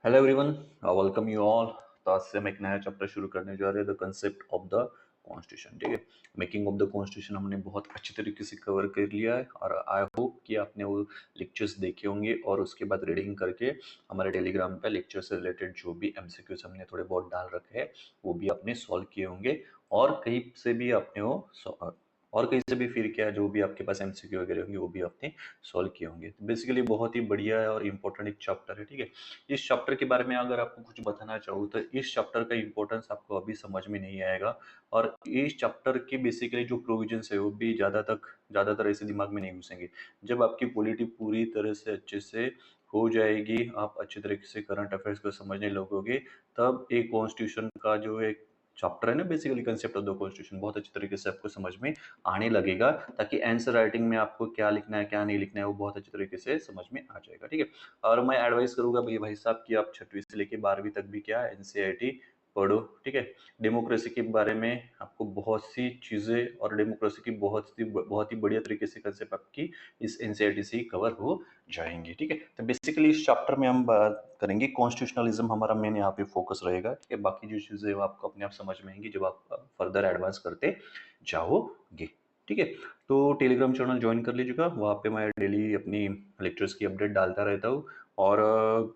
Hello everyone, welcome you all. तो आज से हम एक नया चैप्टर शुरू करने जा रहे हैं, the concept of the constitution. ठीक है, मेकिंग ऑफ द कॉन्स्टिट्यूशन हमने बहुत अच्छी तरीके से कवर कर लिया है और आई होप कि आपने वो लेक्चर्स देखे होंगे और उसके बाद रीडिंग करके हमारे टेलीग्राम पे लेक्चर से रिलेटेड जो भी एमसीक्यूज हमने थोड़े बहुत डाल रखे हैं वो भी आपने सॉल्व किए होंगे और कहीं से भी आपने वो और कहीं से भी फिर क्या जो भी आपके पास एमसीक्यू वगैरह होंगे वो भी आपने सॉल्व किए होंगे। तो बेसिकली बहुत ही बढ़िया है और इम्पोर्टेंट एक चैप्टर है। ठीक है, इस चैप्टर के बारे में अगर आपको कुछ बताना चाहूँ तो इस चैप्टर का इम्पोर्टेंस आपको अभी समझ में नहीं आएगा और इस चैप्टर के बेसिकली जो प्रोविजंस है वो भी ज़्यादातर ऐसे दिमाग में नहीं घुसेंगे। जब आपकी पॉलिटी पूरी तरह से अच्छे से हो जाएगी, आप अच्छे तरीके से करंट अफेयर्स को समझने लगोगे, तब एक कॉन्स्टिट्यूशन का जो एक चैप्टर है ना, basically concept of the constitution बहुत अच्छे तरीके से आपको समझ में आने लगेगा, ताकि आंसर राइटिंग में आपको क्या लिखना है क्या नहीं लिखना है वो बहुत अच्छे तरीके से समझ में आ जाएगा। ठीक है, और मैं एडवाइस करूंगा भाई साहब कि आप 6वीं से लेके 12वीं तक भी क्या एनसीईआरटी पढ़ो। ठीक है, डेमोक्रेसी के बारे में आपको बहुत सी चीजें और डेमोक्रेसी की बहुत ही बढ़िया तरीके से कंसेप्ट आपकी इस एनसीईआरटी से ही कवर हो जाएंगे। ठीक है, तो बेसिकली इस चैप्टर में हम बात करेंगे कॉन्स्टिट्यूशनलिज्म, हमारा मेन यहाँ पे फोकस रहेगा। ठीक है, बाकी जो चीजें वो आपको अपने आप समझ में आएंगी जब आप फर्दर एडवांस करते जाओगे। ठीक है, तो टेलीग्राम चैनल ज्वाइन कर लीजिएगा, वहाँ पे मैं डेली अपनी लेक्चर्स की अपडेट डालता रहता हूँ। और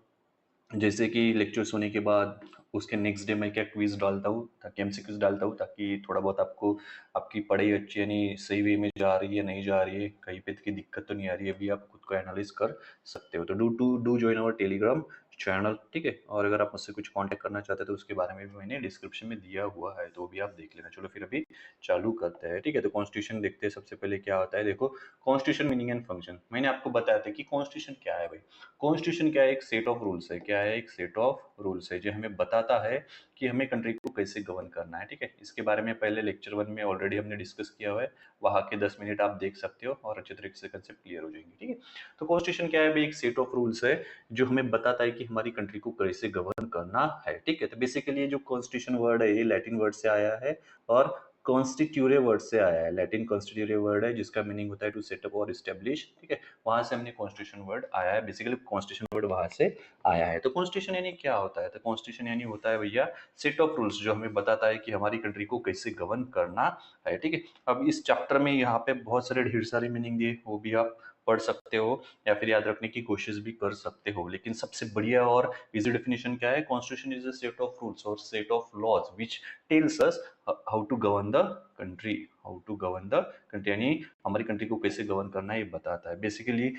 जैसे कि लेक्चर्स होने के बाद उसके नेक्स्ट डे मैं क्या क्विज डालता हूँ, ताकि एमसीक्यूज डालता हूँ, ताकि थोड़ा बहुत आपको आपकी पढ़ाई अच्छी यानी सही वे में जा रही है नहीं जा रही है, कहीं पे की दिक्कत तो नहीं आ रही है, अभी आप खुद को एनालाइज कर सकते हो। तो do join our Telegram channel. ठीक है, और अगर आप मुझसे कुछ कांटेक्ट करना चाहते हैं तो उसके बारे में भी मैंने डिस्क्रिप्शन में दिया हुआ है, तो वो भी आप देख लेना। चलो फिर अभी चालू करते हैं। ठीक है, तो कॉन्स्टिट्यूशन देखते हैं। सबसे पहले क्या होता है, देखो कॉन्स्टिट्यूशन मीनिंग एंड फंक्शन मैंने आपको बताया था कि कॉन्स्टिट्यूशन क्या है भाई। कॉन्स्टिट्यूशन क्या है, एक सेट ऑफ रूल्स है। क्या है, एक सेट ऑफ रूल्स है जो हमें बताता है कि हमें कंट्री को कैसे गवर्न करना है। ठीक है, इसके बारे में पहले लेक्चर 1 में ऑलरेडी हमने डिस्कस किया हुआ है, वहां के 10 मिनट आप देख सकते हो और अच्छे तरीके से कंसेप्ट क्लियर हो जाएंगे। ठीक है, तो कॉन्स्टिट्यूशन क्या है भाई, एक सेट ऑफ रूल्स है जो हमें बताता है कि हमारी कंट्री को कैसे गवर्न करना है। ठीक है, तो बेसिकली ये जो कॉन्स्टिट्यूशन वर्ड है ये लैटिन वर्ड से आया है और कॉन्स्टिट्यूरे वर्ड से आया है। लैटिन कॉन्स्टिट्यूरे वर्ड है जिसका मीनिंग होता है टू सेट अप और इस्टेब्लिश। ठीक है, वहां से हमने कॉन्स्टिट्यूशन वर्ड आया है, बेसिकली कॉन्स्टिट्यूशन वर्ड वहां से आया है। तो कॉन्स्टिट्यूशन यानी क्या होता है, तो कॉन्स्टिट्यूशन यानी होता है भैया सेट ऑफ रूल्स जो हमें बताता है कि हमारी कंट्री को कैसे गवर्न करना है। ठीक है, अब इस चैप्टर में यहाँ पे बहुत सारे ढेर सारी मीनिंग दिए, वो भी आप पढ़ सकते हो या फिर याद रखने की कोशिश भी कर सकते हो, लेकिन सबसे बढ़िया और इजी डेफिनेशन क्या है, constitution is a set of rules और set of laws which tells us how to govern the country. How to govern the country यानी हमारी कंट्री को कैसे गवर्न करना है ये बताता है। बेसिकली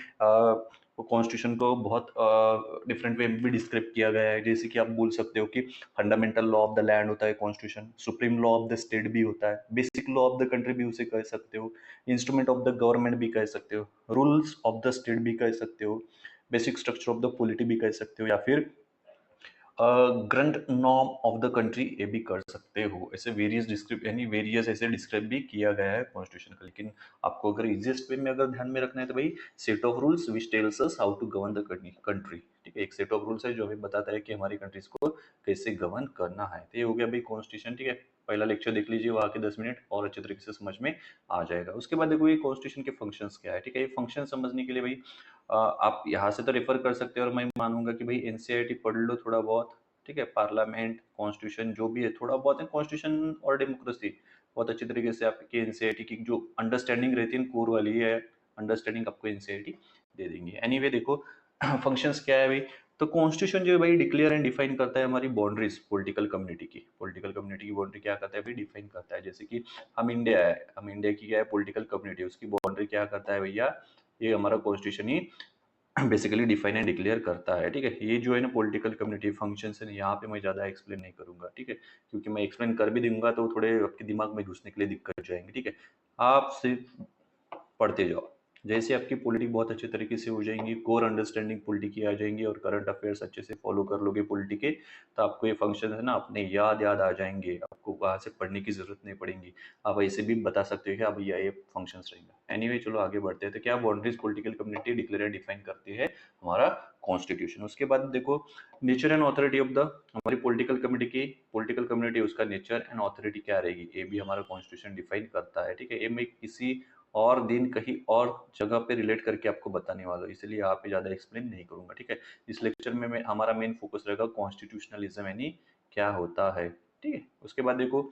कॉन्स्टिट्यूशन को बहुत डिफरेंट वे में भी डिस्क्राइब किया गया है, जैसे कि आप बोल सकते हो कि fundamental law of the land होता है constitution, supreme law of the state भी होता है, basic law of the country भी उसे कह सकते हो, इंस्ट्रूमेंट ऑफ द गवर्नमेंट भी कह सकते हो, रूल्स ऑफ द स्टेट भी कह सकते हो, basic structure of the polity भी कह सकते हो, या फिर grunt norm of the country ये भी कर सकते हो। ऐसे वेरियस डिस्क्रिप यानी वेरियस ऐसे डिस्क्राइब भी किया गया है कॉन्स्टिट्यूशन का, लेकिन आपको अगर इजिएस्ट वे में अगर ध्यान में रखना है तो भाई set of rules which tells us how to govern the country. ठीक है, एक सेट ऑफ रूल्स है जो हमें बताता है कि हमारी कंट्रीज को कैसे गवर्न करना है। तो ये हो गया भाई कॉन्स्टिट्यूशन। ठीक है, पहला लेक्चर देख लीजिए, वहाँ के 10 मिनट और अच्छे तरीके से समझ में आ जाएगा। उसके बाद देखो ये कॉन्स्टिट्यूशन के फंक्शंस क्या है। ठीक है, ये फंक्शन समझने के लिए भाई आप यहाँ से तो रेफर कर सकते हो और मैं मानूंगा कि भाई एनसीईआरटी पढ़ लो थोड़ा बहुत। ठीक है, पार्लियामेंट कॉन्स्टिट्यूशन जो भी है थोड़ा बहुत है, कॉन्स्टिट्यूशन और डेमोक्रेसी बहुत अच्छी तरीके से आपकी एनसीईआरटी की जो अंडरस्टैंडिंग रहती है कोर वाली है, अंडरस्टैंडिंग आपको एनसीईआरटी दे देंगे। एनीवे देखो फंक्शंस क्या है भाई, तो कॉन्स्टिट्यूशन जो है भाई डिक्लेयर एंड डिफाइन करता है हमारी बाउंड्रीज पॉलिटिकल कम्युनिटी की। पॉलिटिकल कम्युनिटी की बाउंड्री क्या करता है भाई, डिफाइन करता है। जैसे कि हम इंडिया है, हम इंडिया की क्या है पॉलिटिकल कम्युनिटी, उसकी बाउंड्री क्या करता है भैया, ये हमारा constitution he basically define and declare करता है। ठीक है, ये जो है ना पॉलिटिकल कम्युनिटी फंक्शंस है, यहाँ पे मैं ज़्यादा एक्सप्लेन नहीं करूंगा। ठीक है, क्योंकि मैं एक्सप्लेन कर भी दूंगा तो थोड़े आपके दिमाग में घुसने के लिए दिक्कत हो जाएंगे। ठीक है, आप सिर्फ पढ़ते जाओ, जैसे आपकी पॉलिटिक बहुत अच्छे तरीके से हो जाएंगी, कोर अंडरस्टैंडिंग पॉलिटिक की आ जाएंगी और करंट अफेयर्स अच्छे से फॉलो कर लोगे पॉलिटिक के, तो आपको ये फंक्शन है ना अपने याद याद आ जाएंगे, आपको वहां से पढ़ने की जरूरत नहीं पड़ेगी। आप ऐसे भी बता सकते हो कि अब ये फंक्शंस रहेगा। एनीवे चलो आगे बढ़ते हैं। तो क्या boundaries political community declare define करती है हमारा कॉन्स्टिट्यूशन। उसके बाद देखो nature and authority of the हमारी पॉलिटिकल कम्युनिटी की, पॉलिटिकल कम्युनिटी उसका नेचर एंड ऑथोरिटी क्या रहेगी, ये भी हमारा कॉन्स्टिट्यूशन डिफाइन करता है। ठीक है, ये मैं किसी और दिन कहीं और जगह पे रिलेट करके आपको बताने वाला हूँ, इसलिए यहाँ पे ज़्यादा एक्सप्लेन नहीं करूँगा, ठीक है। इस लेक्चर में मैं हमारा मेन फोकस रहेगा कॉन्स्टिट्यूशनलिज्म यानी क्या होता है, ठीक है। उसके बाद देखो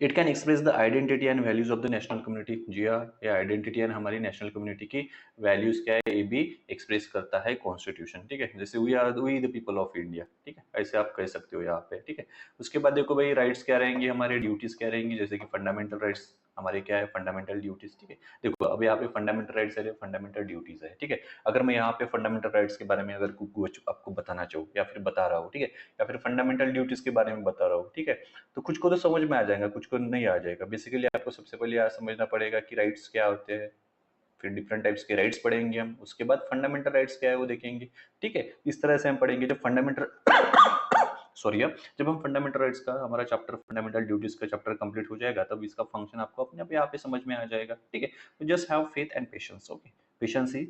it can express the identity and values of the national community. जी हाँ, ये आइडेंटिटी एंड हमारी नेशनल कम्युनिटी की वैल्यूज क्या है ये भी एक्सप्रेस करता है कॉन्स्टिट्यूशन, ठीक है। जैसे we the people of India, ठीक है, ऐसे आप कह सकते हो यहाँ पे, ठीक है। उसके बाद देखो भाई राइट्स क्या रहेंगे, हमारे ड्यूटीज क्या रहेंगी, जैसे कि फंडामेंटल राइट्स हमारे क्या है, फंडामेंटल ड्यूटीज, ठीक है। देखो अब यहाँ पे फंडामेंटल राइट्स है, फंडामेंटल ड्यूटीज है, ठीक है। अगर मैं यहाँ पे फंडामेंटल राइट्स के बारे में अगर कुछ आपको बताना चाहूँ या फिर बता रहा हूँ, ठीक है, या फिर फंडामेंटल ड्यूटीज के बारे में बता रहा हूँ, ठीक है, तो कुछ को तो समझ में आ जाएगा, कुछ को नहीं आ जाएगा। बेसिकली आपको सबसे पहले यह समझना पड़ेगा कि राइट्स क्या होते हैं, फिर डिफरेंट टाइप्स के राइट्स पढ़ेंगे हम, उसके बाद फंडामेंटल राइट्स क्या है वो देखेंगे, ठीक है। इस तरह से हम पढ़ेंगे जब फंडामेंटल सॉरी जब हम फंडामेंटल राइट्स का हमारा चैप्टर फंडामेंटल ड्यूटीज का चैप्टर कंप्लीट हो जाएगा तब इसका फंक्शन आपको अपने आप यहाँ पे समझ में आ जाएगा, ठीक है। तो just have faith and patience, okay. Patience ही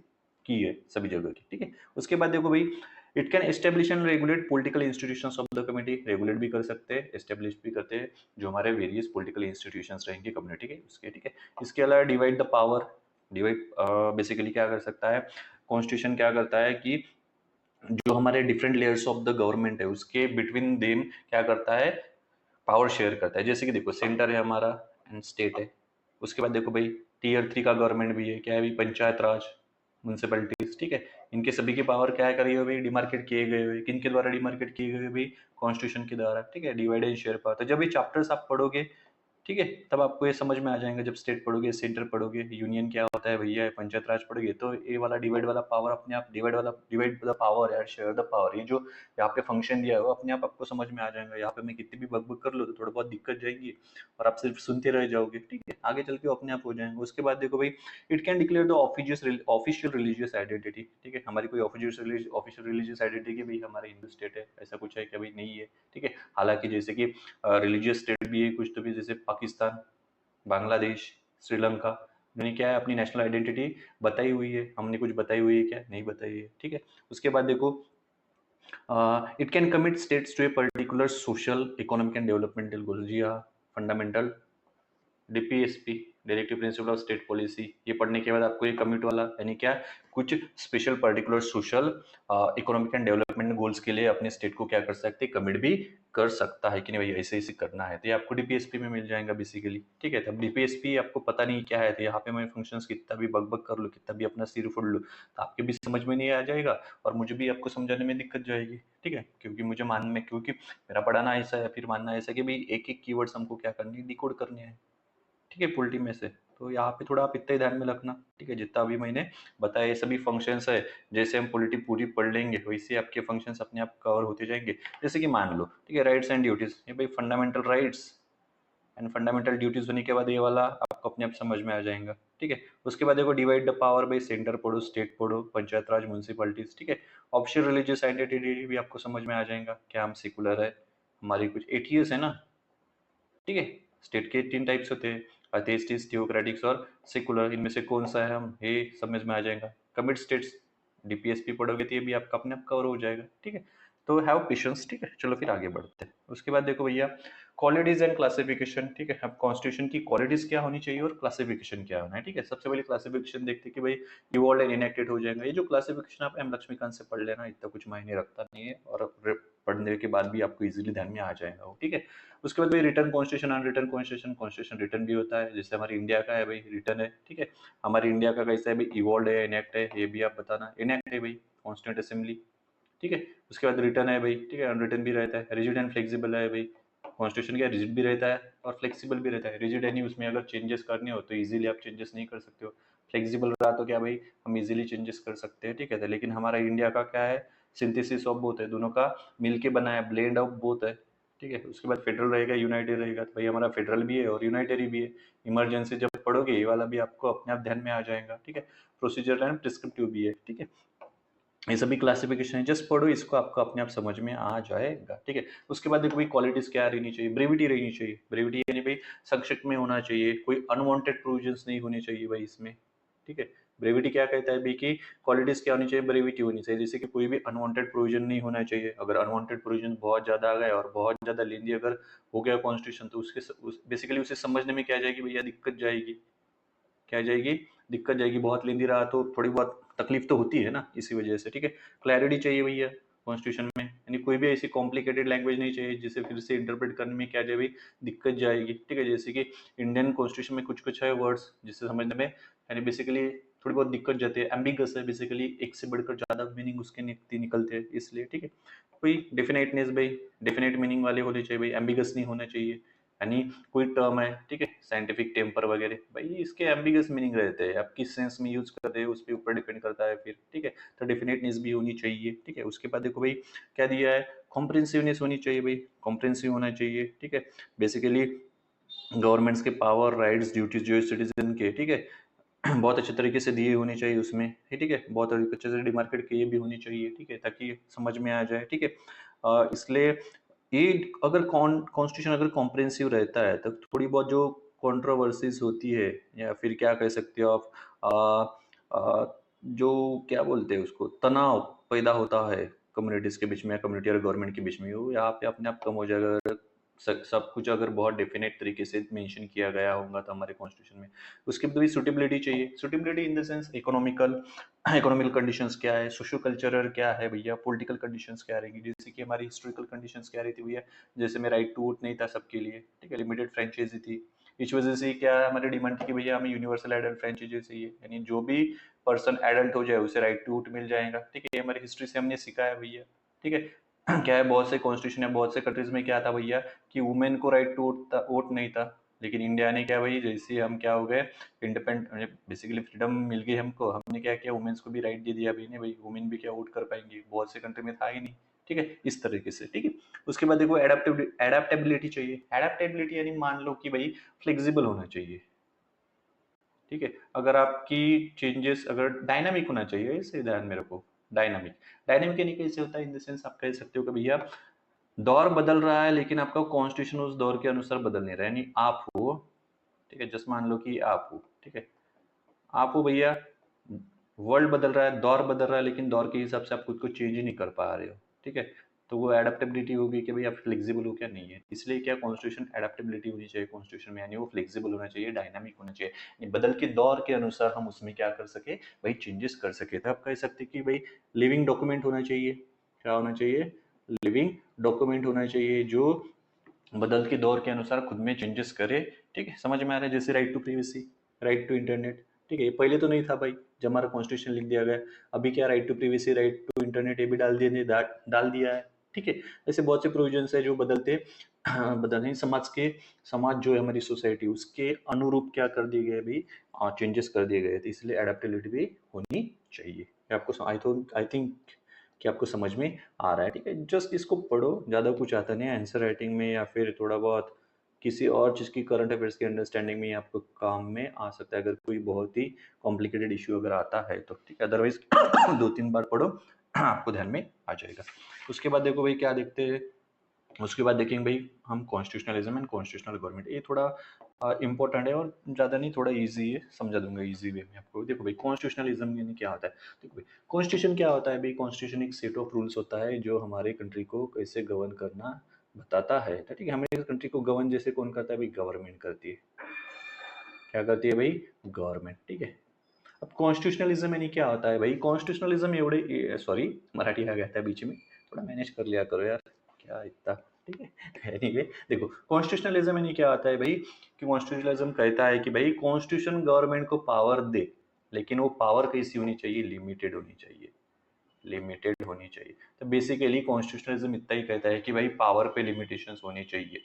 की है सभी जगह की, ठीक है। उसके बाद देखो भाई it can establish and regulate political institutions of the community, regulate भी कर सकते हैं, एस्टेब्लिश भी करते हैं जो हमारे वेरियस पॉलिटिकल इंस्टीट्यूशंस रहेंगे कम्युनिटी के उसके, ठीक है। इसके अलावा divide the power, divide basically क्या कर सकता है कॉन्स्टिट्यूशन, क्या करता है कि जो हमारे different layers of the government है उसके बिटवीन देम क्या करता है, पावर शेयर करता है। जैसे कि देखो सेंटर है हमारा एंड स्टेट है, उसके बाद देखो भाई टीयर 3 का गवर्नमेंट भी है, क्या है भाई, पंचायत राज, म्यूनसिपैलिटीज, ठीक है। इनके सभी के पावर क्या करिए हुए भाई, डिमार्केट किए गए हुए, किन के द्वारा डिमार्केट किए गए भाई, कॉन्स्टिट्यूशन के द्वारा, ठीक है। डिवाइड एंड शेयर पावर, तो जब ये चैप्टर्स आप पढ़ोगे, ठीक है, तब आपको ये समझ में आ जाएगा। जब स्टेट पढ़ोगे, सेंटर पढ़ोगे, यूनियन क्या होता है भैया, पंचायत राज पढ़ोगे, तो ये वाला डिवाइड वाला पावर अपने आप, डिवाइड द पावर यार, शेयर द पावर, ये जो यहाँ पे फंक्शन दिया है वो अपने आप आपको समझ में आ जाएगा। यहाँ पे मैं कितनी भी बकबक कर लो तो थोड़ा बहुत दिक्कत जाएगी और आप सिर्फ सुनते रह जाओगे, ठीक है। आगे चल के अपने आप हो जाएंगे। उसके बाद देखो भाई it can declare the official religious identity, ठीक है। हमारी कोई ऑफिशियल रिलीजियस आइडेंटिटी भाई हमारा हिंदू स्टेट है ऐसा कुछ है क्या भाई, नहीं है, ठीक है। हालांकि जैसे कि रिलीजियस स्टेट भी है कुछ तो भी, जैसे पाकिस्तान, बांग्लादेश, श्रीलंका, मैंने क्या है अपनी नेशनल आइडेंटिटी बताई हुई है, हमने कुछ बताई हुई है क्या, नहीं बताई है, ठीक है। उसके बाद देखो it can commit states to a particular social economic and developmental goal. जी हाँ, fundamental DPSP, directive principle of state policy, ये पढ़ने के बाद आपको ये कमिट वाला यानी क्या कुछ special particular social economic and development goals के लिए अपने स्टेट को क्या कर सकते हैं, कमिट भी कर सकता है कि नहीं भाई ऐसे ऐसे करना है, तो ये आपको डीपीएसपी में मिल जाएगा बेसिकली, ठीक है। तब डीपीएसपी आपको पता नहीं क्या है तो यहाँ पे मैं फंक्शंस कितना भी बकबक कर लूँ, कितना भी अपना सिर फोड़ लूँ, तो आपके भी समझ में नहीं आ जाएगा और मुझे भी आपको समझाने में दिक्कत जाएगी, ठीक है। क्योंकि मुझे मानने क्योंकि मेरा पढ़ाना ऐसा है, फिर मानना ऐसा कि भाई एक एक कीवर्ड्स हमको क्या करनी है, डिकोड करने हैं, ठीक है, पॉलिटी में से। तो यहाँ पे थोड़ा आप इतना ही ध्यान में रखना, ठीक है। जितना अभी मैंने बताया ये सभी फंक्शंस है, जैसे हम पॉलिटी पूरी पढ़ लेंगे वैसे आपके फंक्शंस अपने आप कवर होते जाएंगे। जैसे कि मान लो, ठीक है, राइट्स एंड ड्यूटीज, ये भाई fundamental rights and fundamental duties होने के बाद ये वाला आपको अपने आप समझ में आ जाएगा, ठीक है। उसके बाद देखो divide the power by centre पढ़ो, स्टेट पढ़ो, पंचायत राज, म्यूनसिपैलिटीज, ठीक है। ऑप्शन रिलीजियस आइडेंटिटी भी आपको समझ में आ जाएगा, क्या हम सेकुलर है, हमारी कुछ एटीएस है ना, ठीक है। स्टेट के 3 टाइप्स होते हैं, अथेइस्टिक, थियोक्रेटिक्स और सेकुलर, इनमें से कौन सा है हम ये समझ में आ जाएगा। कमिट स्टेट्स डीपीएसपी पढ़ोगे तो ये भी आपका अपने आप कवर हो जाएगा, ठीक है। तो हैव पेशेंस, ठीक है। चलो फिर आगे बढ़ते हैं। उसके बाद देखो भैया क्वालिटीज एंड क्लासिफिकेशन, ठीक है। अब कॉन्स्टिट्यूशन की क्वालिटीज क्या होनी चाहिए और क्लासिफिकेशन क्या होना है, ठीक है। सबसे पहले क्लासिफिकेशन देखते हैं कि भाई इवॉल्व एंड इनेक्टेड हो जाएगा। ये जो क्लासिफिकेशन आप एम लक्ष्मीकांत से पढ़ लेना, इतना कुछ मायने रखता नहीं है और पढ़ने के बाद भी आपको इजीली ध्यान में आ जाएगा वो, ठीक है। उसके बाद भाई return constitution, unreturned constitution, constitution return भी होता है, जैसे हमारी इंडिया का है भाई रिटर्न है, ठीक है। हमारी इंडिया का कैसा है भाई, इवॉल्व है, इनेक्ट है, ये भी आप बताना। इनेक्ट है भाई कॉन्स्टिट्यूंट असेंबली, ठीक है। उसके बाद रिटर्न है भाई, ठीक है, अनरिटर्न भी रहता है। रिजिड एंड फ्लेक्सिबल है भाई, कॉन्स्टिट्यूशन क्या रिजिड भी रहता है और फ्लेक्सिबल भी रहता है। रिजिड यानी उसमें अगर चेंजेस करने हो तो इजीली आप चेंजेस नहीं कर सकते हो, फ्लेक्सिबल रहा तो क्या भाई हम इजीली चेंजेस कर सकते हैं, ठीक है। लेकिन हमारा इंडिया का क्या है, सिंथेसिस ऑफ बोथ है, दोनों का मिलके बना है, ब्लेंड ऑफ बोथ है, ठीक है। उसके बाद फेडरल रहेगा, यूनाइटेड रहेगा, तो भाई हमारा फेडरल भी है और यूनाइटरी भी है। इमरजेंसी जब पढ़ोगे ये वाला भी आपको अपने आप ध्यान में आ जाएगा, ठीक है। प्रोसीजर एंड प्रिस्क्रिप्टिव भी है, ठीक है। ये सभी क्लासिफिकेशन है, जस्ट पढ़ो इसको, आपको अपने आप समझ में आ जाएगा, ठीक है। उसके बाद देखो भाई क्वालिटीज क्या रहनी चाहिए, ब्रेविटी रहनी चाहिए। ब्रेविटी यानी भाई संक्षिप्त में होना चाहिए, कोई अनवांटेड प्रोविजंस नहीं होने चाहिए भाई इसमें, ठीक है। ब्रेविटी क्या कहता है भाई कि क्वालिटीज क्या होनी चाहिए, ब्रेविटी होनी चाहिए, जैसे कि कोई भी अनवांटेड प्रोविजन नहीं होना चाहिए। अगर अनवांटेड प्रोविजन बहुत ज्यादा आ गया और बहुत ज्यादा लेंदी अगर हो गया कॉन्स्टिट्यूशन, तो उसके बेसिकली उसे समझने में क्या जाएगी भैया, दिक्कत जाएगी, क्या जाएगी, दिक्कत जाएगी। बहुत लेंदी रहा तो थोड़ी बहुत तकलीफ तो होती है ना इसी वजह से, ठीक है। क्लैरिटी चाहिए भैया कॉन्स्टिट्यूशन में, यानी कोई भी ऐसी कॉम्प्लिकेटेड लैंग्वेज नहीं चाहिए जिसे फिर से इंटरप्रेट करने में क्या जाए भाई, दिक्कत जाएगी, ठीक है। जैसे कि इंडियन कॉन्स्टिट्यूशन में कुछ कुछ है वर्ड्स जिससे समझने में यानी बेसिकली थोड़ी बहुत दिक्कत जाती है, एम्बिगस है बेसिकली, एक से बढ़कर ज्यादा मीनिंग उसके निकलते हैं इसलिए, ठीक है। कोई डेफिनेटनेस भाई, डेफिनेट मीनिंग वाले होने चाहिए भाई, एम्बिगस नहीं होना चाहिए। यानी कोई टर्म है, ठीक है, साइंटिफिक टेम्पर वगैरह, भाई इसके एम्बिगस मीनिंग रहते हैं, आप किस सेंस में यूज कर रहे हो उसके ऊपर डिपेंड करता है फिर, ठीक है। तो डेफिनेटनेस भी होनी चाहिए, ठीक है। उसके बाद देखो भाई क्या दिया है, कॉम्प्रिहेंसिवनेस होनी चाहिए भाई, कॉम्प्रिहेंसिव होना चाहिए, ठीक है। बेसिकली गवर्नमेंट्स के पावर, राइट्स, ड्यूटीज जो सिटीजन के, ठीक है, बहुत अच्छे तरीके से दिए होने चाहिए उसमें, ठीक है, बहुत अच्छे से डिमार्केट किए भी होने चाहिए, ठीक है, ताकि समझ में आ जाए, ठीक है। इसलिए ये अगर कॉन्स्टिट्यूशन अगर कॉम्प्रिहेंसिव रहता है तो थोड़ी बहुत जो कंट्रोवर्सीज होती है या फिर क्या कह सकते हो आप, जो क्या बोलते हैं उसको, तनाव पैदा होता है कम्युनिटीज के बीच में या कम्युनिटी और गवर्नमेंट के बीच में, वो यहाँ पे अपने आप कम हो जाएगा अगर सब कुछ अगर बहुत डेफिनेट तरीके से मेंशन किया गया होगा तो हमारे कॉन्स्टिट्यूशन में। उसके बाद भी सुटेबिलिटी चाहिए, suitability in the sense economical, economical conditions क्या है, सोशो कल्चरल क्या है भैया, पॉलिटिकल कंडीशंस क्या रहेगी, जैसे कि हमारी हिस्टोरिकल कंडीशंस क्या रहती भैया, जैसे में राइट टू वोट नहीं था सबके लिए, ठीक है, लिमिटेड फ्रेंचाइजी थी। इस वजह से क्या हमारी डिमांड थी कि भैया हमें यूनिवर्सल एडल्ट फ्रेंचाइजी चाहिए, यानी जो भी पर्सन एडल्ट हो जाए उसे राइट टू वोट मिल जाएगा, ठीक है। ये हमारी हिस्ट्री से हमने सीखा है भैया, ठीक है। क्या है, बहुत से कॉन्स्टिट्यूशन है, बहुत से कंट्रीज में क्या था भैया कि वुमेन को राइट टू वोट नहीं था, लेकिन इंडिया ने क्या भाई, जैसे हम क्या हो गए इंडिपेंडेंट, बेसिकली फ्रीडम मिल गई हमको, हमने क्या किया, वुमेन्स को भी राइट दे दिया भाई, नहीं भाई वुमेन भी क्या वोट कर पाएंगी, बहुत से कंट्री में था ही नहीं, ठीक है, इस तरीके से, ठीक है। उसके बाद देखो एडेप्टेबिलिटी चाहिए, एडेप्टेबिलिटी यानी मान लो कि भाई फ्लेक्सिबल होना चाहिए, ठीक है। अगर आपकी चेंजेस अगर डायनामिक होना चाहिए, इसे ध्यान में रखो, डायनामिक, डायनामिक यानी कैसे होता है, इन द सेंस आप कह सकते हो कि भैया दौर बदल रहा है लेकिन आपका कॉन्स्टिट्यूशन उस दौर के अनुसार बदल नहीं रहा है, यानी आप हो, ठीक है, जस्ट मान लो कि आप हो, ठीक है, आप हो भैया, वर्ल्ड बदल रहा है, दौर बदल रहा है, लेकिन दौर के हिसाब से आप खुद को चेंज ही नहीं कर पा रहे हो, ठीक है। तो वो एडेप्टेबिलिटी होगी कि भाई आप फ्लेक्सिबल हो क्या, नहीं है, इसलिए क्या कॉन्स्टिट्यूशन एडेप्टेबिलिटी होनी चाहिए कॉन्स्टिट्यूशन में, यानी वो फ्लेक्सिबल होना चाहिए, डायनामिक होना चाहिए, यानी बदल के दौर के अनुसार हम उसमें क्या कर सके भाई, चेंजेस कर सके। तो आप कह सकते कि भाई लिविंग डॉक्यूमेंट होना चाहिए, क्या होना चाहिए, लिविंग डॉक्यूमेंट होना चाहिए जो बदलते दौर के अनुसार खुद में चेंजेस करे, ठीक है, समझ में आ रहा है। जैसे right to privacy, right to internet, ठीक है, ये पहले तो नहीं था भाई जब हमारा कॉन्स्टिट्यूशन लिख दिया गया, अभी क्या right to privacy, right to internet, ये भी डाल दिया है, ठीक है। ऐसे बहुत से प्रोविजंस है जो बदलते बदलने समाज के, समाज जो है हमारी सोसाइटी उसके अनुरूप क्या कर दिए गए भाई, चेंजेस कर दिए गए थे, इसलिए एडेप्टेबिलिटी भी होनी चाहिए। ये आपको आई थिंक कि आपको समझ में आ रहा है, ठीक है। जस्ट इसको पढ़ो, ज़्यादा कुछ आता नहीं है, आंसर राइटिंग में या फिर थोड़ा बहुत किसी और चीज़ की करंट अफेयर्स की अंडरस्टैंडिंग में आपको काम में आ सकता है, अगर कोई बहुत ही कॉम्प्लिकेटेड इश्यू अगर आता है तो, ठीक है, अदरवाइज 2-3 बार पढ़ो आपको ध्यान में आ जाएगा। उसके बाद देखो भाई क्या देखते हैं, उसके बाद देखेंगे भाई हम कॉन्स्टिट्यूशनलिज्म एंड कॉन्स्टिट्यूशनल गवर्नमेंट, ये थोड़ा इंपॉर्टेंट है और ज़्यादा नहीं, थोड़ा इजी है, समझा दूंगा इजी वे में आपको। देखो भाई कॉन्स्टिट्यूशनलिज्म यानी क्या होता है, देखो भाई कॉन्स्टिट्यूशन क्या होता है भाई, कॉन्स्टिट्यूशन एक सेट ऑफ रूल्स होता है जो हमारे कंट्री को कैसे गवर्न करना बताता है, तो ठीक है। हमारे कंट्री को गवर्न जैसे कौन करता है भाई, गवर्नमेंट करती है, क्या करती है भाई, गवर्नमेंट, ठीक है। अब कॉन्स्टिट्यूशनलिज्म यानी क्या होता है भाई, कॉन्स्टिट्यूशनलिज्म एवढे सॉरी मराठी आ गया था बीच में, थोड़ा मैनेज कर लिया करो यार, क्या इतना, ठीक है। एनीवे देखो कॉन्स्टिट्यूशनलिज्म यानी क्या होता है भाई, कि कॉन्स्टिट्यूशनलिज्म कहता है कि भाई कॉन्स्टिट्यूशन गवर्नमेंट को पावर दे, लेकिन वो पावर कैसी होनी चाहिए, लिमिटेड होनी चाहिए, लिमिटेड होनी चाहिए। तो बेसिकली कॉन्स्टिट्यूशनलिज्म इतना ही कहता है कि भाई पावर पे लिमिटेशंस होनी चाहिए,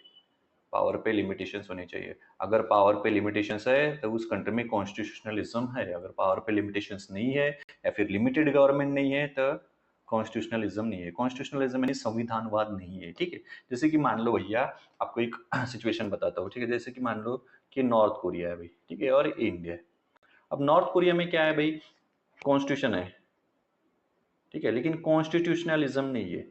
पावर पे लिमिटेशंस होनी चाहिए। अगर पावर पे लिमिटेशंस है तो उस कंट्री में कॉन्स्टिट्यूशनलिज्म है, अगर पावर पे लिमिटेशंस नहीं है या फिर लिमिटेड गवर्नमेंट नहीं है तो कॉन्स्टिट्यूशनलिज्म नहीं है। कॉन्स्टिट्यूशनलिज्म यानी संविधानवाद नहीं है, ठीक है। जैसे कि मान लो भैया आपको एक सिचुएशन बताता हूँ, ठीक है, जैसे कि मान लो कि नॉर्थ कोरिया है भाई, ठीक है, और इंडिया है। अब नॉर्थ कोरिया में क्या है भाई, कॉन्स्टिट्यूशन है, ठीक है, लेकिन कॉन्स्टिट्यूशनलिज्म नहीं है,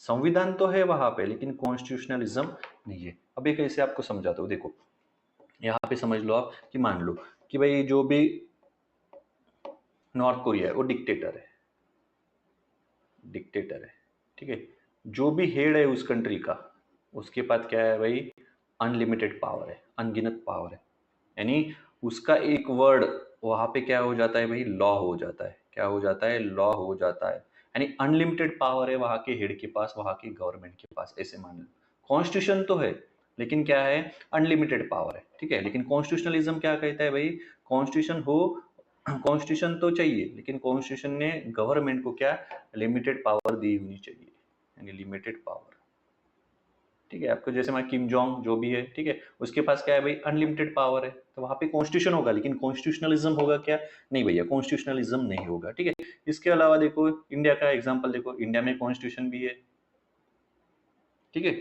संविधान तो है वहां पे लेकिन कॉन्स्टिट्यूशनलिज्म नहीं है। अब ये कैसे आपको समझाता हूँ, देखो यहाँ पे समझ लो आप कि मान लो कि भाई जो भी नॉर्थ कोरिया है वो डिक्टेटर है, डिक्टेटर है, ठीक है। जो भी हेड है उस कंट्री का, उसके पास क्या है भाई, अनलिमिटेड पावर है, अनगिनत पावर है, यानी उसका एक वर्ड वहां पे क्या हो जाता है भाई, लॉ हो जाता है। क्या हो जाता है, लॉ हो जाता है। यानी अनलिमिटेड पावर है वहां के हेड के पास, वहां की गवर्नमेंट के पास, ऐसे मान लो। कॉन्स्टिट्यूशन तो है लेकिन क्या है, अनलिमिटेड पावर है, ठीक है। लेकिन कॉन्स्टिट्यूशनलिज्म क्या कहता है भाई, कॉन्स्टिट्यूशन हो, कॉन्स्टिट्यूशन तो चाहिए लेकिन कॉन्स्टिट्यूशन ने गवर्नमेंट को क्या, लिमिटेड पावर दी होनी चाहिए, यानी लिमिटेड पावर, ठीक है। आपको जैसे मैं किम जोंग जो भी है, ठीक है, उसके पास क्या है भाई, अनलिमिटेड पावर है, तो वहां पे कॉन्स्टिट्यूशन होगा लेकिन कॉन्स्टिट्यूशनलिज्म होगा क्या, नहीं भैया, कॉन्स्टिट्यूशनलिज्म नहीं होगा, ठीक है। इसके अलावा देखो इंडिया का एग्जांपल देखो, इंडिया में कॉन्स्टिट्यूशन भी है, ठीक है।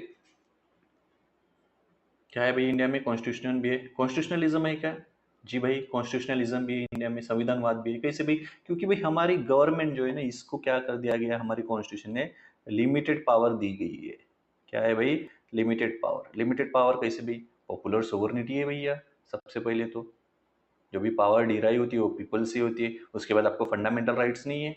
क्या है भाई, इंडिया में कॉन्स्टिट्यूशन भी है, कॉन्स्टिट्यूशनलिज्म है क्या, जी भाई, कॉन्स्टिट्यूशनलिज्म भी है इंडिया में, संविधानवाद भी है। कैसे भाई, क्योंकि भाई हमारी गवर्नमेंट जो है ना, इसको क्या कर दिया गया, हमारी कॉन्स्टिट्यूशन ने लिमिटेड पावर दी गई है। क्या है भाई, लिमिटेड पावर। लिमिटेड पावर कैसे भाई, पॉपुलर सोवर्निटी है भैया, सबसे पहले तो जो भी पावर डिराइव होती है वो पीपल से होती है। उसके बाद आपको फंडामेंटल राइट्स नहीं है,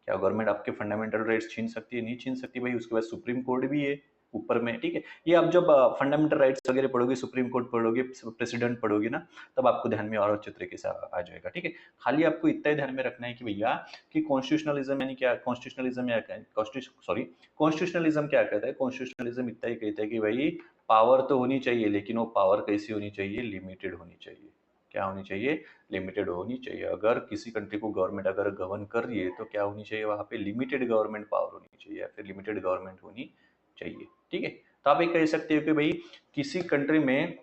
क्या गवर्नमेंट आपके फंडामेंटल राइट्स छीन सकती है, नहीं छीन सकती भाई। उसके बाद सुप्रीम कोर्ट भी है ऊपर में, ठीक है। ये आप जब फंडामेंटल राइट्स वगैरह पढ़ोगे, सुप्रीम कोर्ट पढ़ोगे, प्रेसिडेंट पढ़ोगे ना, तब आपको ध्यान में और अच्छे तरीके से आ जाएगा, ठीक है। खाली आपको इतना ही ध्यान में रखना है कि भैया कि कॉन्स्टिट्यूशनलिज्म यानी क्या, कॉन्स्टिट्यूशनलिज्म या कॉन्स्टिट्यूशनलिज्म क्या कहता है, कॉन्स्टिट्यूशनलिज्म इतना ही कहता है कि भाई पावर तो होनी चाहिए लेकिन वो पावर कैसी होनी चाहिए, लिमिटेड होनी चाहिए। क्या होनी चाहिए, लिमिटेड होनी चाहिए। अगर किसी कंट्री को गवर्नमेंट अगर गवर्न कर रही है तो क्या होनी चाहिए, वहां पे लिमिटेड गवर्नमेंट पावर होनी चाहिए या फिर लिमिटेड गवर्नमेंट होनी चाहिए, ठीक है। तो आप ये कह सकते हो कि भाई किसी कंट्री में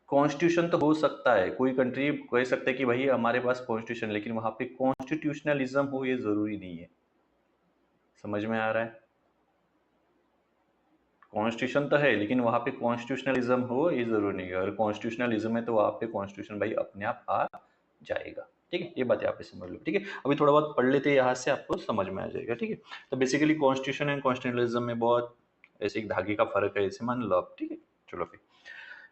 कॉन्स्टिट्यूशन तो हो सकता है, कोई कंट्री कह सकता है कि भाई हमारे पास कॉन्स्टिट्यूशन, लेकिन वहां पे कॉन्स्टिट्यूशनलिज्म हो ये जरूरी नहीं है। समझ में आ रहा है, कॉन्स्टिट्यूशन तो है लेकिन वहां पे कॉन्स्टिट्यूशनलिज्म हो ये जरूरी नहीं है। अगर कॉन्स्टिट्यूशनलिज्म है तो वहां पे कॉन्स्टिट्यूशन भाई अपने आप आ जाएगा, ठीक है। ये बात यहाँ पे समझ लो, ठीक है। अभी थोड़ा बहुत पढ़ लेते हैं, यहाँ से आपको समझ में आ जाएगा, ठीक है। तो बेसिकली कॉन्स्टिट्यूशन एंड कॉन्स्टिट्यूशनलिज्म में बहुत ऐसे एक धागे का फर्क है, ऐसे मान लो आप, ठीक है। चलो फिर,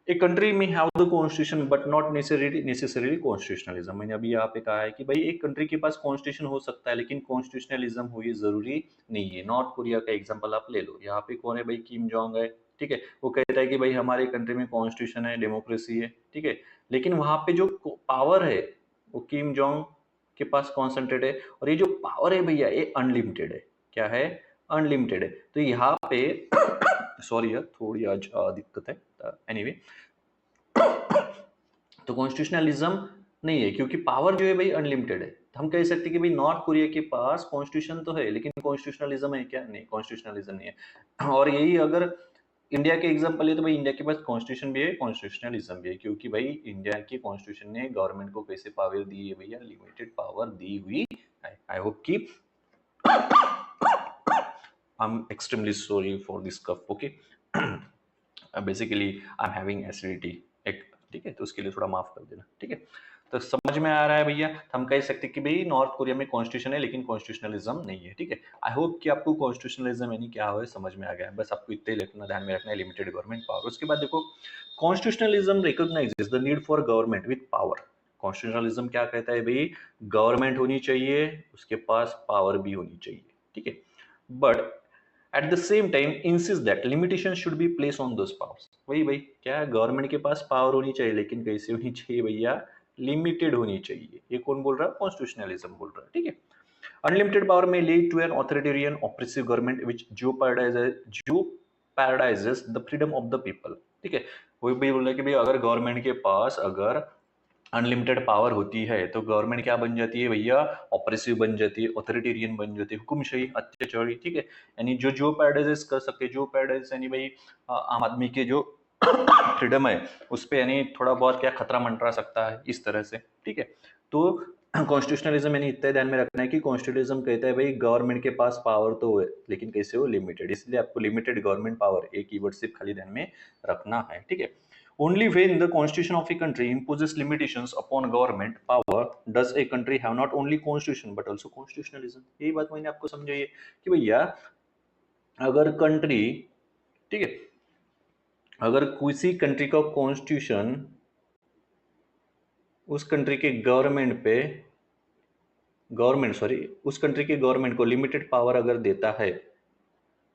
ए कंट्री में have the constitution but not necessarily constitutionalism. मैंने अभी यहाँ पे कहा है कि भाई एक कंट्री के पास कॉन्स्टिट्यूशन हो सकता है लेकिन कॉन्स्टिट्यूशनलिज्म हो ये जरूरी नहीं है। नॉर्थ कोरिया का एग्जांपल आप ले लो, यहाँ पे कौन है भाई, किम जोंग है, ठीक है। वो कहता है कि भाई हमारे कंट्री में कॉन्स्टिट्यूशन है, डेमोक्रेसी है, ठीक है। लेकिन वहां पे जो पावर है वो किम जोंग के पास कॉन्सेंट्रेट है, और ये जो पावर है भैया ये अनलिमिटेड है। क्या है, अनलिमिटेड है। तो यहाँ पे सॉरी यार, थोड़ी आज दिक्कत है, एनीवे तो कॉन्स्टिट्यूशनलिज्म नहीं है क्योंकि पावर जो है भाई अनलिमिटेड है। तो हम कह सकते हैं कि भाई नॉर्थ कोरिया के पास कॉन्स्टिट्यूशन तो है लेकिन कॉन्स्टिट्यूशनलिज्म है क्या, नहीं, कॉन्स्टिट्यूशनलिज्म नहीं है। और यही अगर इंडिया के एग्जांपल है तो भाई इंडिया के पास कॉन्स्टिट्यूशन भी है, कॉन्स्टिट्यूशनलिज्म भी है, क्योंकि भाई इंडिया की कॉन्स्टिट्यूशन ने गवर्नमेंट को कैसे पावर दी है भैया, लिमिटेड पावर दी हुई है। आई होप कि I am extremely sorry for this cough, okay. Basically I am having acidity एक, ठीक है, तो उसके लिए थोड़ा माफ कर देना, ठीक है। तो समझ में आ रहा है भैया, हम कह सकते हैं कि भाई नॉर्थ कोरिया में कॉन्स्टिट्यूशन है लेकिन कॉन्स्टिट्यूशनलिज्म नहीं है, ठीक है। आई होप कि आपको कॉन्स्टिट्यूशनलिज्म यानी क्या है समझ में आ गया है। बस आपको इतना ही रखना, ध्यान में रखना है, लिमिटेड गवर्नमेंट पावर। उसके बाद देखो, constitutionalism recognises the need for government with power. Constitutionalism क्या कहता है भाई, गवर्नमेंट होनी चाहिए, उसके पास पावर भी होनी चाहिए, ठीक है। But at the same time insist that limitation should be place on those powers. वही भाई, क्या है, गवर्नमेंट के पास पावर होनी चाहिए लेकिन कैसे होनी चाहिए भैया, लिमिटेड होनी चाहिए। ये कौन बोल रहा है, कॉन्स्टिट्यूशनलिज्म बोल रहा है, ठीक है। Unlimited power may lead to an authoritarian oppressive government which जो paradises the freedom of the people, ठीक है। वही भाई बोल रहा है कि भाई अगर गवर्नमेंट के पास अगर अनलिमिटेड पावर होती है तो गवर्नमेंट क्या बन जाती है भैया, ऑपरेसिव बन जाती है, ऑथोरिटेरियन बन जाती है, हुकुमशाही, अत्याचारी, ठीक है। यानी जो पैराडाइज कर सकते, जो पैराडाइज यानी भाई आम आदमी के जो फ्रीडम है उस पर यानी थोड़ा बहुत क्या खतरा मंडरा सकता है, इस तरह से, ठीक है। तो कॉन्स्टिट्यूशनलिज्म यानी इतना ध्यान में रखना है कि कॉन्स्टिट्यूशनिज्म कहता है भाई गवर्नमेंट के पास पावर तो है लेकिन कैसे हो, लिमिटेड। इसलिए आपको लिमिटेड गवर्नमेंट पावर एक कीवर्ड सिर्फ खाली ध्यान में रखना है, ठीक है। Only when the constitution of a country imposes limitations upon government power does a country have not only constitution but also constitutionalism। यही बात मैंने आपको समझाई है कि भैया अगर कंट्री, ठीक है, अगर किसी कंट्री का कॉन्स्टिट्यूशन उस कंट्री के उस कंट्री के गवर्नमेंट को लिमिटेड पावर अगर देता है,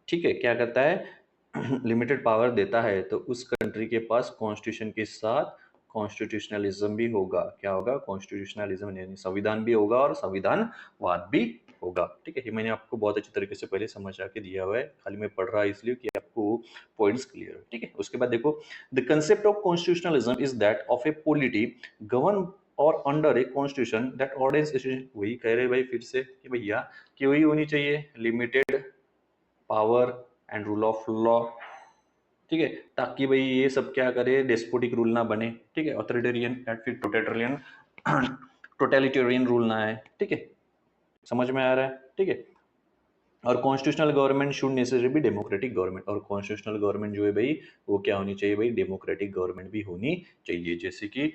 ठीक है, क्या करता है लिमिटेड पावर देता है, तो उस कंट्री के पास कॉन्स्टिट्यूशन के साथ कॉन्स्टिट्यूशनलिज्म भी होगा। क्या होगा? कॉन्स्टिट्यूशनलिज्म यानी संविधान भी होगा और संविधानवाद भी होगा। ठीक है, ये मैंने आपको बहुत अच्छी तरीके से पहले समझा के दिया हुआ है, खाली मैं पढ़ रहा इसलिए कि आपको पॉइंट्स क्लियर हो। ठीक है, उसके बाद देखो, the concept of constitutionalism is that of a polity govern or under a constitution that ordinance. वही कह रहे भाई फिर से कि भैया कि वही होनी चाहिए, limited power and rule of law. ठीक है, ताकि भाई ये सब क्या करे, डेस्पोटिक रूल ना बने। ठीक है, ऑथोरिटेरियन या फिर टोटलिटेरियन रूल ना है। ठीक है, समझ में आ रहा है? ठीक है, और कॉन्स्टिट्यूशनल गवर्नमेंट शुड नेसेसरी भी डेमोक्रेटिक गवर्नमेंट, और कॉन्स्टिट्यूशनल गवर्नमेंट जो है भाई वो क्या होनी चाहिए भाई, डेमोक्रेटिक गवर्नमेंट भी होनी चाहिए। जैसे कि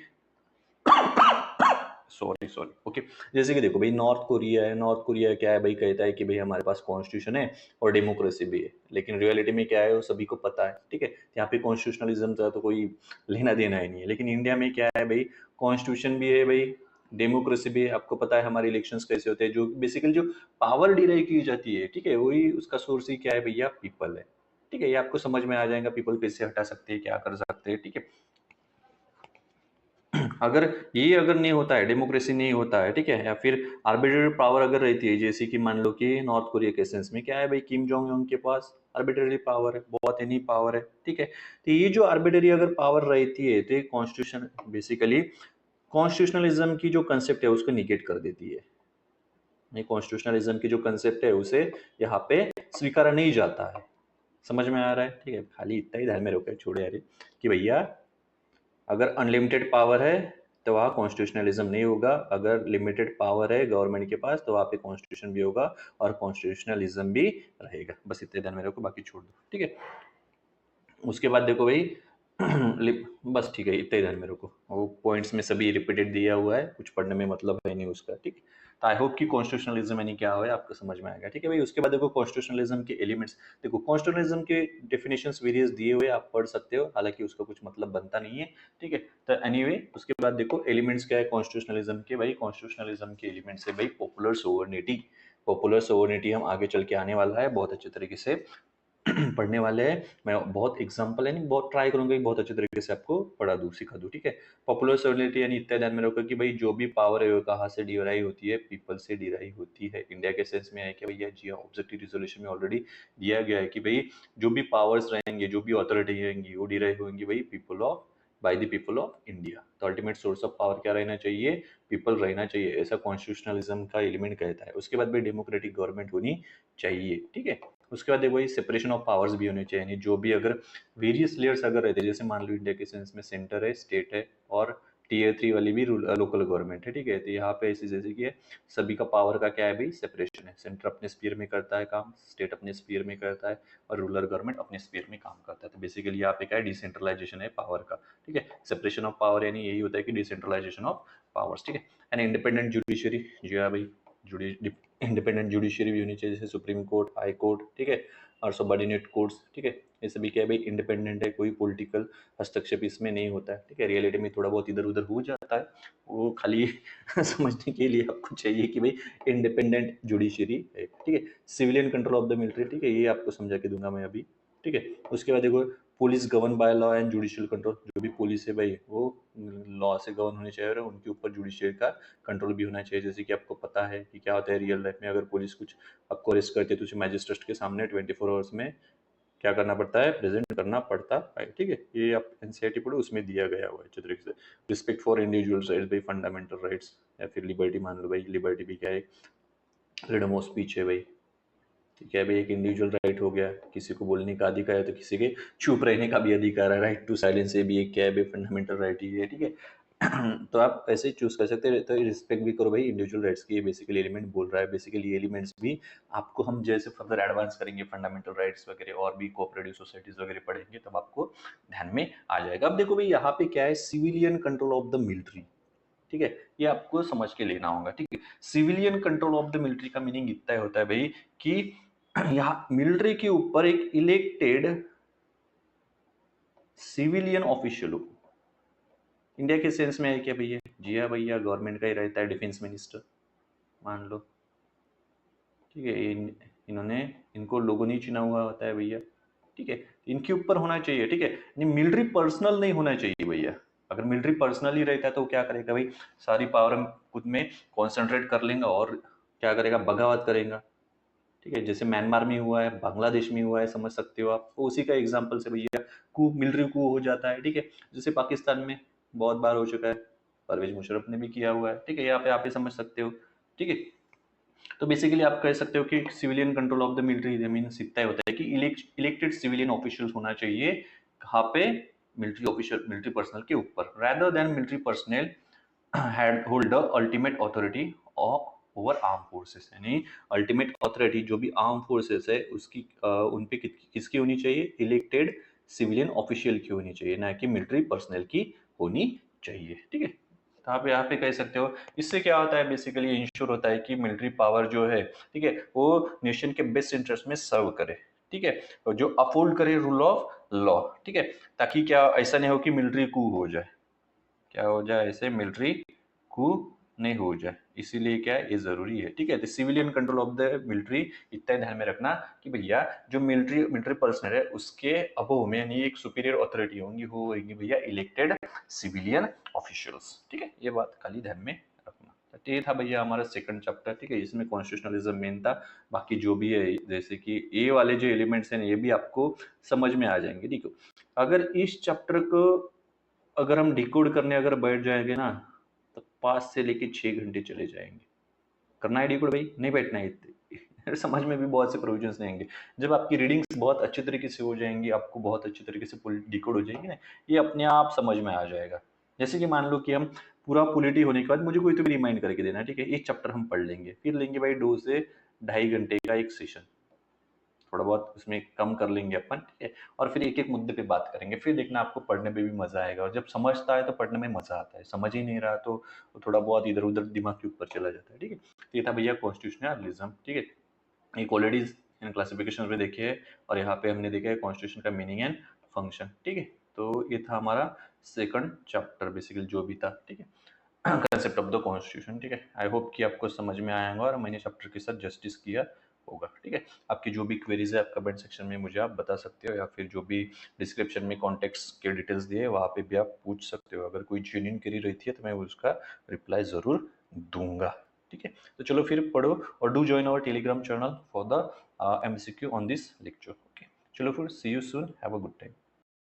सॉरी सॉरी ओके, जैसे कि देखो भाई नॉर्थ कोरिया है, नॉर्थ कोरिया क्या है भाई, कहता है कि भाई हमारे पास कॉन्स्टिट्यूशन है और डेमोक्रेसी भी है, लेकिन रियलिटी में क्या है वो सभी को पता है। ठीक है, यहाँ पे कॉन्स्टिट्यूशनलिज्म का तो कोई लेना देना ही नहीं है। लेकिन इंडिया में क्या है भाई, कॉन्स्टिट्यूशन भी है भाई, डेमोक्रेसी भी है। आपको पता है हमारे इलेक्शंस कैसे होते हैं, जो बेसिकली जो पावर डिराइव की जाती है, ठीक है, वही उसका सोर्स ही क्या है भैया, पीपल है। ठीक है, ये आपको समझ में आ जाएगा, पीपल कैसे हटा सकते हैं, क्या कर सकते हैं। ठीक है, अगर ये अगर नहीं होता है, डेमोक्रेसी नहीं होता है, ठीक है, या फिर आर्बिट्रेरी पावर अगर रहती है, जैसे कि मान लो कि नॉर्थ कोरिया के सेंस में क्या है भाई, किम जोंग उंग के पास आर्बिट्रेरी पावर है, बहुत एनी पावर है। ठीक है, तो ये जो आर्बिट्रेरी अगर पावर रहती है तो कॉन्स्टिट्यूशन बेसिकली कॉन्स्टिट्यूशनलिज्म की जो कंसेप्ट है उसको निगेट कर देती है। ये कॉन्स्टिट्यूशनलिज्म की जो कंसेप्ट है उसे यहाँ पे स्वीकारा नहीं जाता है। समझ में आ रहा है? ठीक है, खाली इतना ही ध्यान में रखो, छोड़े यार, कि भैया अगर अनलिमिटेड पावर है तो वहाँ कॉन्स्टिट्यूशनलिज्म नहीं होगा, अगर लिमिटेड पावर है गवर्नमेंट के पास तो वहाँ पे कॉन्स्टिट्यूशन भी होगा और कॉन्स्टिट्यूशनलिज्म भी रहेगा। बस इतने ध्यान में रखो, बाकी छोड़ दो। ठीक है, उसके बाद देखो भाई बस ठीक है, इतना ही ध्यान में रखो, वो पॉइंट्स में सभी रिपीटेड दिया हुआ है, कुछ पढ़ने में मतलब है नहीं उसका। ठीक है, तो आई होप कि कॉन्स्टिट्यूशनलिज्म यानी क्या है आपको समझ में आएगा। ठीक है भाई, उसके बाद देखो कॉन्स्टिट्यूशनलिज्म के एलिमेंट्स। देखो कॉन्स्टिट्यूशनलिज्म के डेफिनेशंस वेरियस दिए हुए, आप पढ़ सकते हो, हालांकि उसका कुछ मतलब बनता नहीं है। ठीक है, तो एनीवे उसके बाद देखो एलिमेंट्स क्या है कॉन्स्टिट्यूशनलिज्म के। भाई कॉन्स्टिट्यूशनलिज्म के एलिमेंट्स है भाई पॉपुलर सोवर्निटी। पॉपुलर सोवर्निटी हम आगे चल के आने वाला है, बहुत अच्छे तरीके से पढ़ने वाले हैं। मैं बहुत एग्जांपल है नहीं, बहुत ट्राई करूंगा कि बहुत अच्छे तरीके से आपको पढ़ा दूं, सिखा दूं। ठीक है, पॉपुलर सोवर्निटी यानी इतना ध्यान में रखो कि भाई जो भी पावर है वो कहाँ से डिराइव होती है, पीपल से डिराइव होती है। इंडिया के सेंस में है कि भैया जी ऑब्जेक्टिव रिजोल्यूशन में ऑलरेडी दिया गया है कि भाई जो भी पावर्स रहेंगे, जो भी अथॉरिटी रहेंगी, वो डिराइव होंगी भाई people of, by the people of India. तो अल्टीमेट सोर्स ऑफ पावर क्या रहना चाहिए, पीपल रहना चाहिए, ऐसा कॉन्स्टिट्यूशनलिज्म का एलिमेंट कहता है। उसके बाद भाई डेमोक्रेटिक गवर्नमेंट होनी चाहिए। ठीक है, उसके बाद देखो ये सेपरेशन ऑफ पावर्स भी होने चाहिए, यानी जो भी अगर वेरियस लेयर्स अगर रहते हैं, जैसे मान लो इंडिया के सेंस में सेंटर है, स्टेट है और टीयर 3 वाली भी लोकल गवर्नमेंट है। ठीक है, तो यहाँ पे ऐसी जैसे कि है, सभी का पावर का क्या है भाई, सेपरेशन है। सेंटर अपने स्पीयर में करता है काम, स्टेट अपने स्पीयर में करता है और रूरल गवर्नमेंट अपने स्पीयर में काम करता है। तो बेसिकली यहाँ पे क्या है, डिसेंट्रलाइजेशन है पावर का। ठीक है, सेपरेशन ऑफ पावर यानी यही होता है कि डिसेंट्रलाइजेशन ऑफ पावर्स। ठीक है, एंड इंडिपेंडेंट जुडिशरी, जी हाँ भाई, इंडिपेंडेंट जुडिशरी भी होनी चाहिए, जैसे सुप्रीम कोर्ट, हाई कोर्ट। ठीक है, और सबऑर्डिनेट कोर्ट्स। ठीक है, ये सभी क्या है भाई, इंडिपेंडेंट है, कोई पॉलिटिकल हस्तक्षेप इसमें नहीं होता है। ठीक है, रियलिटी में थोड़ा बहुत इधर उधर हो जाता है, वो खाली समझने के लिए आपको चाहिए कि भाई इंडिपेंडेंट जुडिशरी है। ठीक है, civilian control of the military. ठीक है, ये आपको समझा के दूंगा मैं अभी। ठीक है, उसके बाद देखो police govern by law and judicial control. जो भी पुलिस है भाई वो लॉ से गवर्न होने चाहिए और उनके ऊपर जुडिशियल का कंट्रोल भी होना चाहिए। जैसे कि आपको पता है कि क्या होता है रियल लाइफ में, अगर पुलिस कुछ आपको अरेस्ट करती है तो उसे मैजिस्ट्रेट के सामने 24 आवर्स में क्या करना पड़ता है, प्रेजेंट करना पड़ता है। ठीक है, ये आप एनसीईआरटी पढ़ो, उसमें दिया गया हुआ है अच्छे तरीके से। रिस्पेक्ट फॉर इंडिविजुअल राइट्स भाई, फंडामेंटल राइट्स, या फिर लिबर्टी मान लो भाई, लिबर्टी भी क्या है, फ्रीडम ऑफ स्पीच है भाई। ठीक है भाई, एक इंडिविजुअल राइट हो गया, किसी को बोलने का अधिकार है तो किसी के चुप रहने का भी अधिकार है। राइट टू साइलेंस, ये भी एक क्या है भाई, फंडामेंटल राइट ही है। ठीक है, तो आप ऐसे ही चूज कर सकते हैं, तो रिस्पेक्ट भी करो भाई इंडिविजुअल राइट्स की, बेसिकली एलिमेंट बोल रहा है। बेसिकली एलिमेंट्स भी आपको हम जैसे फर्दर एडवांस करेंगे, फंडामेंटल राइट्स वगैरह और भी कोऑपरेटिव सोसाइटीज वगैरह पढ़ेंगे, तब आपको ध्यान में आ जाएगा। अब देखो भाई यहाँ पे क्या है, civilian control of the military. ठीक है, ये आपको समझ के लेना होगा। ठीक है, civilian control of the military का मीनिंग इतना होता है भाई कि यहाँ मिलिट्री के ऊपर एक इलेक्टेड सिविलियन ऑफिशियल हो। इंडिया के सेंस में है क्या भैया, जी हाँ भैया, गवर्नमेंट का ही रहता है डिफेंस मिनिस्टर, मान लो। ठीक है, इन्होंने, इनको लोगों ने चुना हुआ होता है भैया। ठीक है, इनके ऊपर होना चाहिए। ठीक है, मिलिट्री पर्सनल नहीं होना चाहिए भैया। अगर मिलिट्री पर्सनल ही रहता है तो क्या करेगा भाई, सारी पावर हम खुद में कॉन्सेंट्रेट कर लेंगे और क्या करेगा, बगावत करेगा। ठीक है, जैसे म्यांमार में हुआ है, बांग्लादेश में हुआ है, समझ सकते हो आप। तो उसी का एग्जाम्पल से भैया कू मिलिट्री कू हो जाता है। ठीक है, जैसे पाकिस्तान में बहुत बार हो चुका है, परवेज मुशर्रफ ने भी किया हुआ है। ठीक है, यहाँ पे आप ही समझ सकते हो। ठीक है, तो बेसिकली आप कह सकते हो कि civilian control of the military means इतना ही होता है कि इलेक्टेड सिविलियन ऑफिशियल्स होना चाहिए कहाँ पे, मिलिट्री ऑफिशियल, मिलिट्री पर्सनल के ऊपर, rather than military personnel had hold the ultimate authority over arm forces. यानी अल्टीमेट अथॉरिटी जो भी आर्म फोर्सेस है उसकी उन पे किसकी होनी चाहिए, इलेक्टेड सिविलियन ऑफिशियल की होनी चाहिए, ना कि मिलिट्री पर्सनल की होनी चाहिए। ठीक है, तो आप यहाँ पे कह सकते हो। इससे क्या होता है, बेसिकली इंश्योर होता है कि मिलिट्री पावर जो है, ठीक है, वो नेशन के बेस्ट इंटरेस्ट में सर्व करे। ठीक है, और जो अपहोल्ड करे रूल ऑफ लॉ। ठीक है, ताकि क्या ऐसा नहीं हो कि मिलिट्री कू हो जाए, क्या हो जाए, ऐसे मिलिट्री कू नहीं हो जाए। इसीलिए क्या है, ये जरूरी है। ठीक है, तो civilian control of the military इतना ध्यान में रखना कि भैया जो मिलिट्री मिलिट्री पर्सनल है उसके अबोव में यानी एक सुपीरियर अथॉरिटी होंगी, वो होंगी भैया इलेक्टेड सिविलियन ऑफिशियल्स। ठीक है, ये बात खाली ध्यान में रखना। तो ये था भैया हमारा सेकंड चैप्टर। ठीक है, इसमें कॉन्स्टिट्यूशनलिज्म मेन था। बाकी जो भी है जैसे कि ये वाले जो एलिमेंट्स हैं ये भी आपको समझ में आ जाएंगे। ठीक है, अगर इस चैप्टर को अगर हम डिकोड करने अगर बैठ जाएंगे ना तो 5 से लेके 6 घंटे चले जाएंगे। करना है डिकोड भाई, नहीं बैठना है इतने समझ में भी बहुत से प्रोविजंस नहीं आएंगे। जब आपकी रीडिंग्स बहुत अच्छे तरीके से हो जाएंगी, आपको बहुत अच्छे तरीके से डिकोड हो जाएंगे ना, ये अपने आप समझ में आ जाएगा। जैसे कि मान लो कि हम पूरा पॉलिटी होने के बाद मुझे कोई तो भी रिमाइंड करके देना है। ठीक है, एक चैप्टर हम पढ़ लेंगे, फिर लेंगे भाई 2 से ढाई घंटे का एक सेशन, थोड़ा बहुत उसमें कम कर लेंगे अपन। ठीक है, और फिर एक एक मुद्दे पे बात करेंगे। फिर देखना आपको पढ़ने में भी मजा आएगा, और जब समझता है तो पढ़ने में मजा आता है, समझ ही नहीं रहा तो थोड़ा बहुत इधर उधर दिमाग के ऊपर चला जाता है। ठीक है, तो ये था भैया कॉन्स्टिट्यूशनलिज्म। ठीक है, इक्वालिटीज इन क्लासिफिकेशन पे देखिए, और यहाँ पे हमने देखा है कॉन्स्टिट्यूशन का मीनिंग एंड फंक्शन। ठीक है, तो ये था हमारा सेकंड चैप्टर बेसिकली जो भी था। ठीक है, कंसेप्ट ऑफ द कॉन्स्टिट्यूशन। ठीक है, आई होप कि आपको समझ में आया होगा और मैंने चैप्टर के साथ जस्टिस किया होगा। ठीक है, आपकी जो भी क्वेरीज है आप कमेंट सेक्शन में मुझे आप बता सकते हो, या फिर जो भी डिस्क्रिप्शन में कॉन्टेक्ट्स के डिटेल्स दिए वहाँ पे भी आप पूछ सकते हो। अगर कोई जेन्युइन क्वेरी रहती है तो मैं उसका रिप्लाई ज़रूर दूंगा। ठीक है, तो चलो फिर पढ़ो, और do join our Telegram channel for the MCQ on this lecture. Okay, चलो फिर see you soon, have a good time.